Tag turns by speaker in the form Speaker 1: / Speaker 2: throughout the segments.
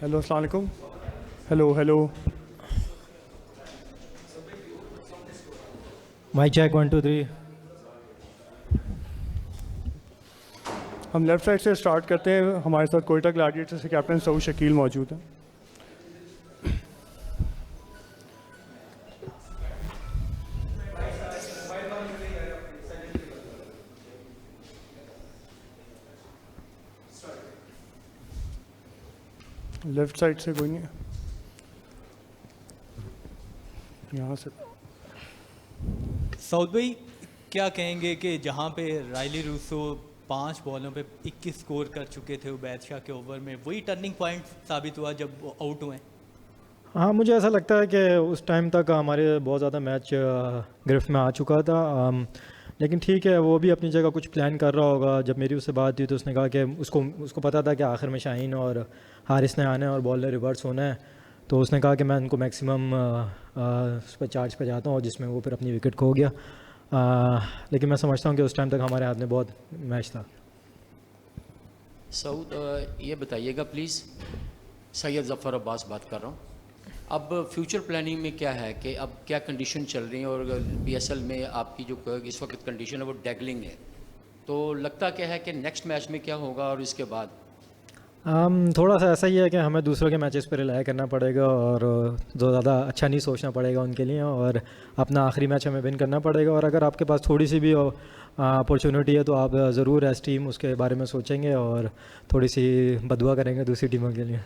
Speaker 1: Hello, अस्सलाम वालेकुम। Hello hello.
Speaker 2: Mic check 1 2 3।
Speaker 1: हम लेफ़्ट साइड से स्टार्ट करते हैं। हमारे साथ कोयटा ग्लैडिएटर्स से कैप्टन सऊद शकील मौजूद हैं। लेफ़्ट साइड से कोई नहीं है, यहाँ से।
Speaker 3: सऊद भाई, क्या कहेंगे कि जहाँ पे रायली रूसो 5 बॉलों पे 21 स्कोर कर चुके थे उबैद शाह के ओवर में, वही टर्निंग पॉइंट साबित हुआ जब वो आउट हुए?
Speaker 2: हाँ, मुझे ऐसा लगता है कि उस टाइम तक हमारे बहुत ज़्यादा मैच गिरफ्त में आ चुका था। लेकिन ठीक है, वो भी अपनी जगह कुछ प्लान कर रहा होगा। जब मेरी उससे बात हुई तो उसने कहा कि उसको उसको पता था कि आखिर में शाहीन और हारिस ने आना है और बॉल ने रिवर्स होना है। तो उसने कहा कि मैं उनको मैक्सिमम उस पर चार्ज पे जाता हूँ, जिसमें वो फिर अपनी विकेट खो गया। लेकिन मैं समझता हूँ कि उस टाइम तक हमारे हाथ में बहुत मैच था।
Speaker 4: सऊद, ये बताइएगा प्लीज़। सैयद ज़फ़र अब्बास बात कर रहा हूँ। अब फ्यूचर प्लानिंग में क्या है कि अब क्या कंडीशन चल रही है, और PSL में आपकी जो इस वक्त कंडीशन है वो डैगलिंग है, तो लगता क्या है कि नेक्स्ट मैच में क्या होगा और इसके बाद?
Speaker 2: थोड़ा सा ऐसा ही है कि हमें दूसरों के मैचेस पर रिलाई करना पड़ेगा और जो ज़्यादा अच्छा नहीं सोचना पड़ेगा उनके लिए, और अपना आखिरी मैच हमें विन करना पड़ेगा। और अगर आपके पास थोड़ी सी भी अपॉर्चुनिटी है तो आप ज़रूर एज टीम उसके बारे में सोचेंगे और थोड़ी सी बदुआ करेंगे दूसरी टीमों के लिए।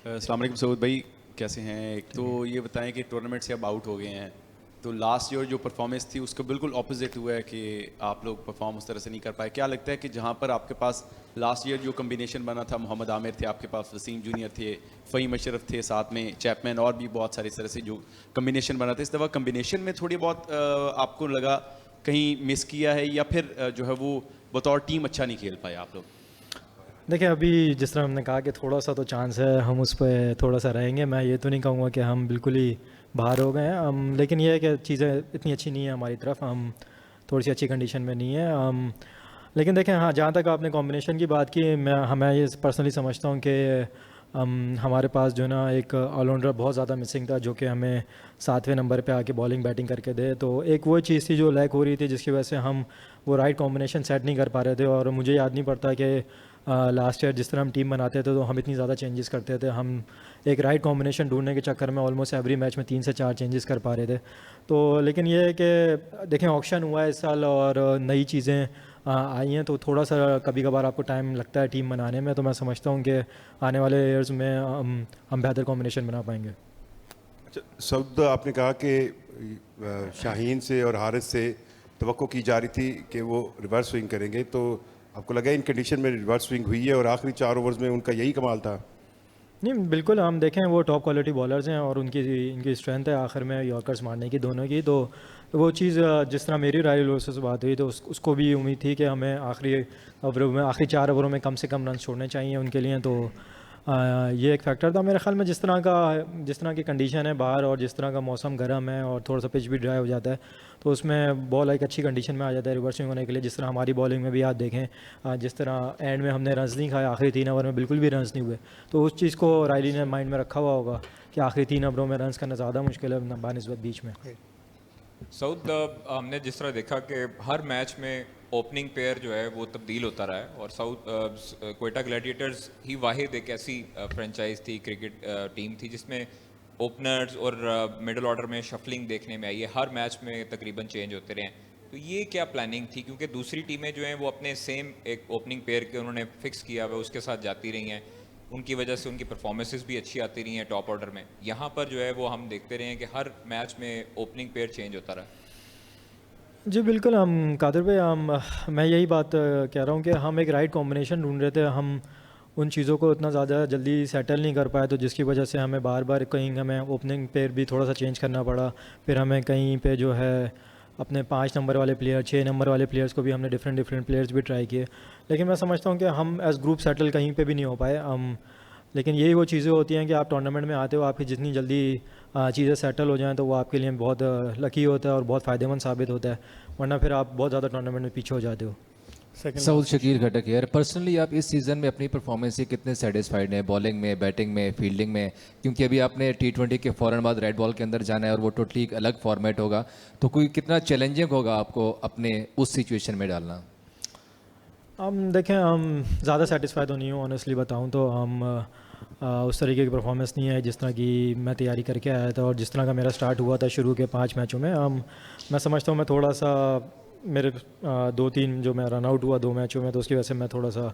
Speaker 5: अस्सलाम वालेकुम सऊद भाई, कैसे हैं? एक तो ये बताएं कि टूर्नामेंट से अब आउट हो गए हैं, तो लास्ट ईयर जो परफॉर्मेंस थी उसका बिल्कुल ऑपोजिट हुआ है कि आप लोग परफॉर्म उस तरह से नहीं कर पाए। क्या लगता है कि जहाँ पर आपके पास लास्ट ईयर जो कम्बिनेशन बना था, मोहम्मद आमिर थे आपके पास, वसीम जूनियर थे, फ़हीम अशरफ थे, साथ में चैपमैन और भी बहुत सारे इस तरह से जो कम्बिनेशन बना था, इस दफ़ा कम्बिनेशन में थोड़ी बहुत आपको लगा कहीं मिस किया है, या फिर जो है वो बतौर टीम अच्छा नहीं खेल पाए आप लोग?
Speaker 2: देखिए, अभी जिस तरह हमने कहा कि थोड़ा सा तो चांस है, हम उस पर थोड़ा सा रहेंगे। मैं ये तो नहीं कहूँगा कि हम बिल्कुल ही बाहर हो गए हैं हम, लेकिन ये है कि चीज़ें इतनी अच्छी नहीं है हमारी तरफ, हम थोड़ी सी अच्छी कंडीशन में नहीं है हम। लेकिन देखें, हाँ, जहाँ तक आपने कॉम्बिनेशन की बात की, मैं ये पर्सनली समझता हूँ कि हमारे पास जो है ना एक ऑलराउंडर बहुत ज़्यादा मिसिंग था, जो कि हमें 7वें नंबर पे आके बॉलिंग बैटिंग करके दे। तो एक वो चीज़ थी जो लैक हो रही थी, जिसकी वजह से हम वो राइट कॉम्बिनेशन सेट नहीं कर पा रहे थे। और मुझे याद नहीं पड़ता कि लास्ट ईयर जिस तरह हम टीम बनाते थे तो हम इतनी ज़्यादा चेंजेस करते थे। हम एक राइट कॉम्बिनेशन ढूंढने के चक्कर में ऑलमोस्ट एवरी मैच में 3 से 4 चेंजेस कर पा रहे थे। तो लेकिन ये है कि देखें, ऑक्शन हुआ है इस साल और नई चीज़ें आई हैं, तो थोड़ा सा कभी कभार आपको टाइम लगता है टीम बनाने में। तो मैं समझता हूँ कि आने वाले ईयर्स में हम बेहतर कॉम्बिनेशन बना पाएंगे।
Speaker 6: अच्छा सऊद, आपने कहा कि शाहीन से और हारिस से तवक्को की जा रही थी कि वो रिवर्स स्विंग करेंगे, तो आपको लगा इन कंडीशन में रिवर्स स्विंग हुई है और आखिरी 4 ओवर्स में उनका यही कमाल था?
Speaker 2: नहीं, बिल्कुल, हम देखें वो टॉप क्वालिटी बॉलर्स हैं और इनकी स्ट्रेंथ है आखिर में यॉर्कर्स मारने की, दोनों की। तो वो चीज़ जिस तरह मेरी राय लोसो से बात हुई तो उसको भी उम्मीद थी कि हमें आखिरी ओवरों में, आखिरी 4 ओवरों में कम से कम रन छोड़ने चाहिए उनके लिए। तो ये एक फैक्टर था मेरे ख्याल में। जिस तरह की कंडीशन है बाहर और जिस तरह का मौसम गर्म है और थोड़ा सा पिच भी ड्राई हो जाता है, तो उसमें बॉल एक अच्छी कंडीशन में आ जाता है रिवर्सिंग होने के लिए। जिस तरह हमारी बॉलिंग में भी आप देखें, जिस तरह एंड में हमने रन्स नहीं खाए, आखिरी 3 ओवर में बिल्कुल भी रन्स नहीं हुए। तो उस चीज़ को रायली ने माइंड में रखा हुआ होगा कि आखिरी 3 ओवरों में रन्स करना ज़्यादा मुश्किल है बानिस्बत बीच में।
Speaker 7: सऊद, हमने जिस तरह देखा कि हर मैच में ओपनिंग पेयर जो है वो तब्दील होता रहा है, और कोयटा ग्लैडिएटर्स ही वाहिद एक ऐसी फ्रेंचाइज थी, क्रिकेट टीम थी जिसमें ओपनर्स और मिडल ऑर्डर में शफलिंग देखने में आई है। हर मैच में तकरीबन चेंज होते रहे हैं। तो ये क्या प्लानिंग थी? क्योंकि दूसरी टीमें जो हैं वो अपने सेम एक ओपनिंग पेयर के उन्होंने फिक्स किया हुआ, उसके साथ जाती रही हैं, उनकी वजह से उनकी परफॉर्मेंसेस भी अच्छी आती रही हैं टॉप ऑर्डर में। यहाँ पर जो है वो हम देखते रहे हैं कि हर मैच में ओपनिंग पेयर चेंज होता रहा।
Speaker 2: जी बिल्कुल, हम कादिर भाई, मैं यही बात कह रहा हूँ कि हम एक राइट कॉम्बिनेशन ढूंढ रहे थे। हम उन चीज़ों को इतना ज़्यादा जल्दी सेटल नहीं कर पाए, तो जिसकी वजह से हमें बार बार कहीं हमें ओपनिंग पेयर भी थोड़ा सा चेंज करना पड़ा। फिर हमें कहीं पे जो है अपने 5 नंबर वाले प्लेयर, 6 नंबर वाले प्लेयर्स को भी हमने डिफरेंट प्लेयर्स भी ट्राई किए। लेकिन मैं समझता हूँ कि हम एज ग्रुप सेटल कहीं पे भी नहीं हो पाए हम। लेकिन यही वो चीज़ें होती हैं कि आप टूर्नामेंट में आते हो, आपकी जितनी जल्दी चीज़ें सेटल हो जाएं तो वो आपके लिए बहुत लकी होता है और बहुत फ़ायदेमंद साबित होता है, वरना फिर आप बहुत ज़्यादा टूर्नामेंट में पीछे हो जाते हो।
Speaker 1: सेकंड
Speaker 8: सऊद शकील खटक यार, पर्सनली आप इस सीज़न में अपनी परफॉर्मेंस से कितने सेटिस्फाइड हैं, बॉलिंग में, बैटिंग में, फील्डिंग में? क्योंकि अभी आपने T20 के फ़ौरन बाद रेड बॉल के अंदर जाना है और वो टोटली एक अलग फॉर्मेट होगा, तो कोई कितना चैलेंजिंग होगा आपको अपने उस सिचुएशन में डालना?
Speaker 2: हम देखें, हम ज़्यादा सेटिस्फाई तो नहीं हूँ ऑनेस्टली बताऊँ तो। हम उस तरीके की परफॉर्मेंस नहीं है जिस तरह की मैं तैयारी करके आया था और जिस तरह का मेरा स्टार्ट हुआ था शुरू के 5 मैचों में। मैं समझता हूँ मैं थोड़ा सा मेरे 2-3 जो मैं रन आउट हुआ 2 मैचों में, तो उसकी वजह से मैं थोड़ा सा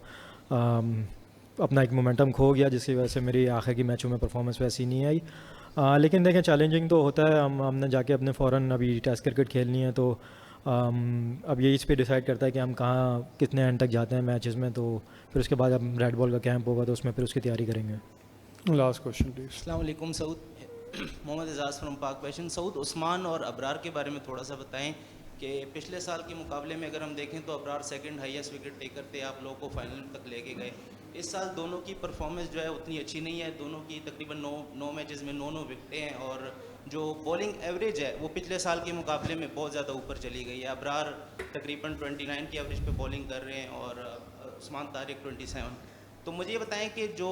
Speaker 2: अपना एक मोमेंटम खो गया, जिसकी वजह से मेरी आखिर की मैचों में परफॉर्मेंस वैसी नहीं आई। लेकिन देखें, चैलेंजिंग तो होता है। हमने जाके अपने फ़ौरन अभी टेस्ट क्रिकेट खेलनी है, तो अब यही इस पे डिसाइड करता है कि हम कहाँ कितने एंड तक जाते हैं मैचेस में। तो फिर उसके बाद अब रेड बॉल का कैंप होगा तो उसमें फिर उसकी तैयारी करेंगे।
Speaker 1: Last question please.
Speaker 9: अस्सलाम वालेकुम सऊद, मोहम्मद एजाज़ फ्रॉम पाक पैशन। सऊद, उस्मान और अबरार के बारे में थोड़ा सा बताएं कि पिछले साल के मुकाबले में अगर हम देखें तो Abrar second highest wicket taker थे, आप लोगों को फाइनल तक लेके गए। इस साल दोनों की परफॉर्मेंस जो है उतनी अच्छी नहीं है। दोनों की तकरीबन 9 मैचेस में 9 विकेटें हैं और जो बॉलिंग एवरेज है वो पिछले साल के मुकाबले में बहुत ज़्यादा ऊपर चली गई है। अबरार तकरीबन 29 की एवरेज पे बॉलिंग कर रहे हैं और उस्मान तारिक 27। तो मुझे ये बताएं कि जो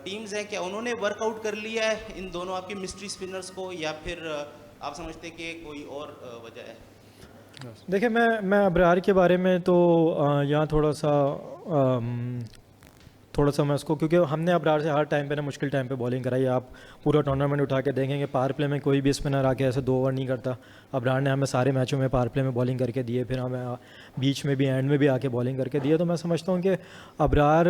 Speaker 9: टीम्स हैं, क्या उन्होंने वर्कआउट कर लिया है इन दोनों आपके मिस्ट्री स्पिनर्स को, या फिर आप समझते कि कोई और वजह है?
Speaker 2: देखिए, मैं अबरार के बारे में तो यहाँ थोड़ा सा मैं उसको, क्योंकि हमने अबरार से हर टाइम पे ना मुश्किल टाइम पे बॉलिंग कराई। आप पूरा टूर्नामेंट उठा के देखेंगे, पावर प्ले में कोई भी स्पिनर आके ऐसे 2 ओवर नहीं करता। अबरार ने हमें सारे मैचों में पावर प्ले में बॉलिंग करके दिए, फिर हमें बीच में भी एंड में भी आके बॉलिंग करके दिए। तो मैं समझता हूँ कि अबरार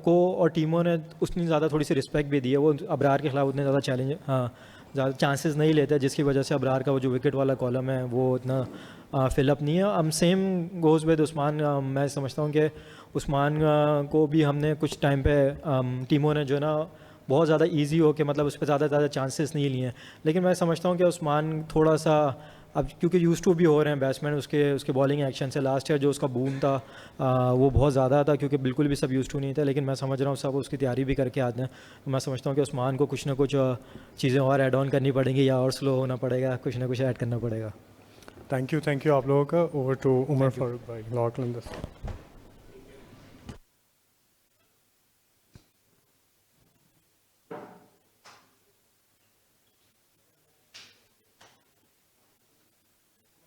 Speaker 2: को और टीमों ने उतनी ज़्यादा थोड़ी सी रिस्पेक्ट भी दी है। वो अबरार के खिलाफ उतने ज़्यादा ज़्यादा चांसेस नहीं लेते, जिसकी वजह से अबरार का वो जो विकेट वाला कॉलम है वो इतना फिलअप नहीं है। Same goes with Usman. मैं समझता हूँ कि उस्मान को भी हमने कुछ टाइम पे टीमों ने जो है ना बहुत ज़्यादा इजी हो के मतलब उस पर ज़्यादा चांसेस नहीं लिए हैं। लेकिन मैं समझता हूँ कि उस्मान थोड़ा सा अब क्योंकि यूज टू भी हो रहे हैं बैट्समैन उसके बॉलिंग एक्शन से। लास्ट ईयर जो उसका बूम था वो बहुत ज़्यादा था, क्योंकि बिल्कुल भी सब यूज टू नहीं था। लेकिन मैं समझ रहा हूँ सब उसकी तैयारी भी करके आते हैं। तो मैं समझता हूँ कि उस्मान को कुछ ना कुछ चीज़ें और ऐड ऑन करनी पड़ेंगी या और स्लो होना पड़ेगा, कुछ ना कुछ ऐड करना पड़ेगा।
Speaker 1: थैंक यू आप लोगों का। ओवर टू उमर फारूक भाई, लॉक